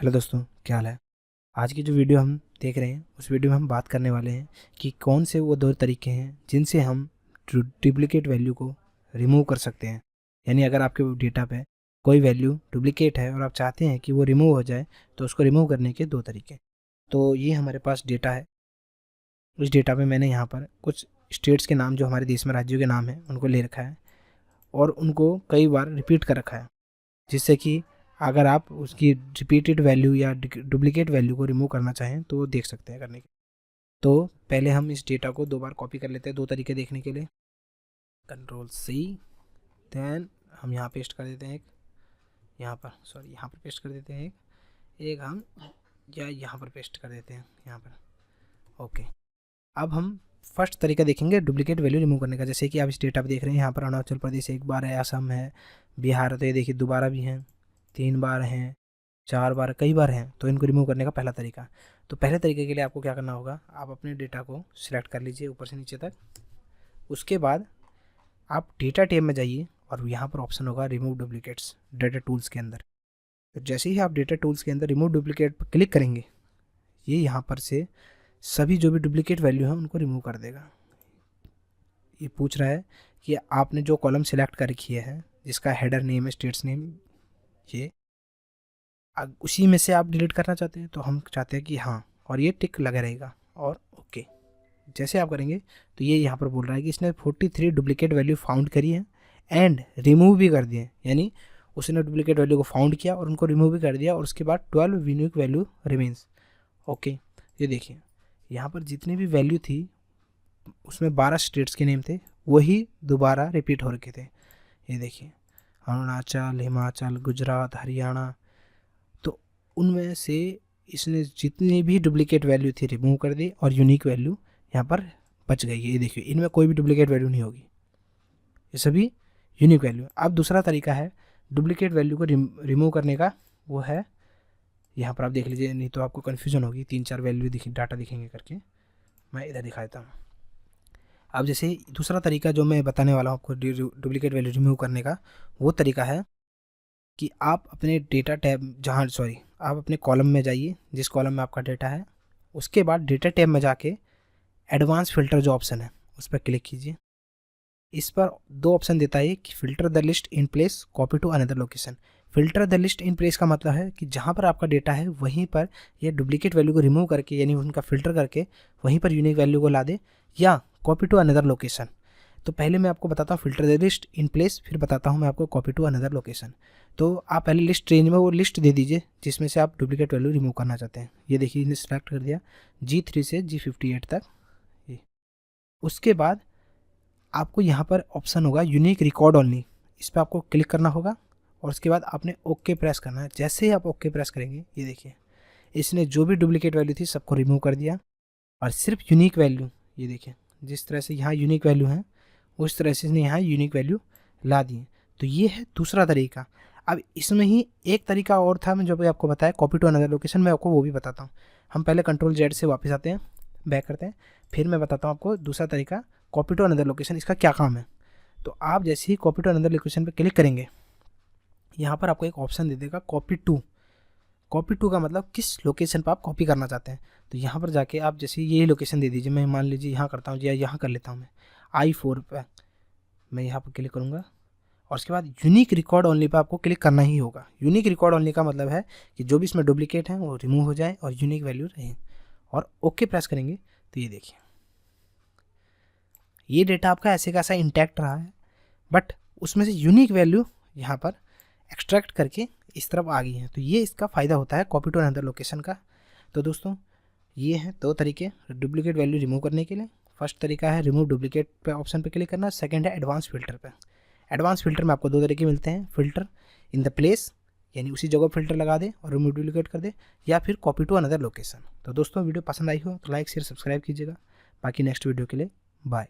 Hello दोस्तों, क्या हाल है। आज की जो वीडियो हम देख रहे हैं उस वीडियो में हम बात करने वाले हैं कि कौन से वो दो तरीके हैं जिनसे हम डुप्लीकेट वैल्यू को रिमूव कर सकते हैं। यानी अगर आपके डेटा पे कोई वैल्यू डुप्लीकेट है और आप चाहते हैं कि वो रिमूव हो जाए तो उसको रिमूव करने के दो तरीके। तो ये हमारे पास डेटा है। उस डेटा पे मैंने यहाँ पर कुछ स्टेट्स के नाम जो हमारे देश में राज्यों के नाम हैं उनको ले रखा है और उनको कई बार रिपीट कर रखा है, जिससे कि अगर आप उसकी रिपीटेड वैल्यू या डुप्लीकेट वैल्यू को रिमूव करना चाहें तो वो देख सकते हैं करने के। तो पहले हम इस डेटा को दो बार कॉपी कर लेते हैं, दो तरीके देखने के लिए। Ctrl+C, देन हम यहाँ पेस्ट कर देते हैं एक, यहाँ पर पेस्ट कर देते हैं एक हम या यहाँ पर पेस्ट कर देते हैं यहाँ पर। ओके, अब हम फर्स्ट तरीका देखेंगे डुप्लीकेट वैल्यू रिमूव करने का। जैसे कि आप इस डेटा पे देख रहे हैं, यहाँ पर अरुणाचल प्रदेश एक बार है, असम है, बिहार, तो ये देखिए दोबारा भी हैं, 3 बार हैं, 4 बार, कई बार हैं। तो इनको रिमूव करने का पहला तरीका। तो पहले तरीके के लिए आपको क्या करना होगा, आप अपने डेटा को सिलेक्ट कर लीजिए ऊपर से नीचे तक। उसके बाद आप डेटा टैब में जाइए और यहाँ पर ऑप्शन होगा रिमूव डुप्लीकेट्स डेटा टूल्स के अंदर। तो जैसे ही आप डेटा टूल्स के अंदर रिमूव डुप्लीकेट पर क्लिक करेंगे, ये यहाँ पर से सभी जो भी डुप्लीकेट वैल्यू हैं उनको रिमूव कर देगा। ये पूछ रहा है कि आपने जो कॉलम सिलेक्ट कर रखी है जिसका हेडर नेम है, स्टेट्स नेम, ये उसी में से आप डिलीट करना चाहते हैं। तो हम चाहते हैं कि हाँ, और ये टिक लगा रहेगा और ओके जैसे आप करेंगे तो ये यहाँ पर बोल रहा है कि इसने 43 डुप्लीकेट वैल्यू फाउंड करी है एंड रिमूव भी कर दिए। यानी उसने डुप्लीकेट वैल्यू को फाउंड किया और उनको रिमूव भी कर दिया और उसके बाद 12 यूनिक वैल्यू रिमेन्स। ओके, ये देखिए यहाँ पर जितनी भी वैल्यू थी उसमें 12 स्टेट्स के नेम थे, वही दोबारा रिपीट हो रखे थे। ये देखिए अरुणाचल, हिमाचल, गुजरात, हरियाणा। तो उनमें से इसने जितनी भी डुप्लीकेट वैल्यू थी रिमूव कर दी और यूनिक वैल्यू यहाँ पर बच गई है। ये देखिए इनमें कोई भी डुप्लीकेट वैल्यू नहीं होगी, ये सभी यूनिक वैल्यू। अब दूसरा तरीका है डुप्लीकेट वैल्यू को रिमूव करने का, वो है यहाँ पर आप देख लीजिए, नहीं तो आपको कन्फ्यूजन होगी। 3-4 वैल्यू डाटा दिखेंगे करके, मैं इधर दिखा देता हूँ। अब जैसे दूसरा तरीका जो मैं बताने वाला हूँ आपको डुप्लीकेट वैल्यू रिमूव करने का, वो तरीका है कि आप अपने डेटा टैब आप अपने कॉलम में जाइए, जिस कॉलम में आपका डेटा है, उसके बाद डेटा टैब में जाके एडवांस फिल्टर जो ऑप्शन है उस पर क्लिक कीजिए। इस पर दो ऑप्शन देता है कि filter the list in place, copy to another location. Filter the list in place का मतलब है कि जहाँ पर आपका डेटा है वहीं पर ये डुप्लीकेट वैल्यू को रिमूव करके, यानी उनका फिल्टर करके वहीं पर यूनिक वैल्यू को ला दे, या कॉपी टू अनदर लोकेशन। तो पहले मैं आपको बताता हूँ filter the list in place, फिर बताता हूँ मैं आपको कॉपी टू अनदर लोकेशन। तो आप पहले लिस्ट रेंज में वो लिस्ट दे दीजिए जिसमें से आप डुप्लीकेट वैल्यू रिमूव करना चाहते हैं। ये देखिए इन्हें सेलेक्ट कर दिया G3 से G58 तक। ये उसके बाद आपको यहाँ पर ऑप्शन होगा यूनिक रिकॉर्ड ओनली, इस पर आपको क्लिक करना होगा और उसके बाद आपने ओके प्रेस करना है। जैसे ही आप ओके प्रेस करेंगे, ये देखिए इसने जो भी डुप्लीकेट वैल्यू थी सबको रिमूव कर दिया और सिर्फ यूनिक वैल्यू, ये देखिए जिस तरह से यहाँ यूनिक वैल्यू है उस तरह से इसने यहाँ यूनिक वैल्यू ला दी। तो ये है दूसरा तरीका। अब इसमें ही एक तरीका और था, मैं जो भी आपको बताया कॉपी टू अनदर लोकेशन, मैं आपको वो भी बताता हूँ। हम पहले Ctrl+Z से वापस आते हैं, बैक करते हैं, फिर मैं बताता हूँ आपको दूसरा तरीका कॉपी टू अनदर लोकेशन, इसका क्या काम है। तो आप जैसे ही कॉपी टू अनदर लोकेशन पर क्लिक करेंगे, यहाँ पर आपको एक ऑप्शन दे देगा कॉपी टू। कॉपी टू का मतलब किस लोकेशन पर आप कॉपी करना चाहते हैं। तो यहाँ पर जाके आप जैसे यही लोकेशन दे दीजिए, मैं मान लीजिए यहाँ करता हूँ या यहाँ कर लेता हूँ, मैं I4 पे मैं यहाँ पर क्लिक करूँगा और उसके बाद यूनिक रिकॉर्ड ओनली पे आपको क्लिक करना ही होगा। यूनिक रिकॉर्ड ओनली का मतलब है कि जो भी इसमें डुप्लीकेट है वो रिमूव हो जाए और यूनिक वैल्यू रहे, और ओके प्रेस करेंगे तो ये देखिए ये डेटा आपका ऐसे का ऐसा इंटैक्ट रहा है, बट उसमें से यूनिक वैल्यू यहाँ पर एक्सट्रैक्ट करके इस तरफ आ गई है। तो ये इसका फ़ायदा होता है कॉपी टू अनदर लोकेशन का। तो दोस्तों ये हैं दो तरीके डुप्लीकेट वैल्यू रिमूव करने के लिए। फर्स्ट तरीका है रिमूव डुप्लीकेट पे ऑप्शन पे क्लिक करना, सेकंड है एडवांस फिल्टर पे। एडवांस फिल्टर में आपको दो तरीके मिलते हैं, फिल्टर इन द प्लेस यानी उसी जगह फिल्टर लगा दे और रिमूव डुप्लीकेट कर दे, या फिर कॉपी टू अनदर लोकेशन। तो दोस्तों वीडियो पसंद आई हो तो लाइक शेयर सब्सक्राइब कीजिएगा। बाकी नेक्स्ट वीडियो के लिए बाय।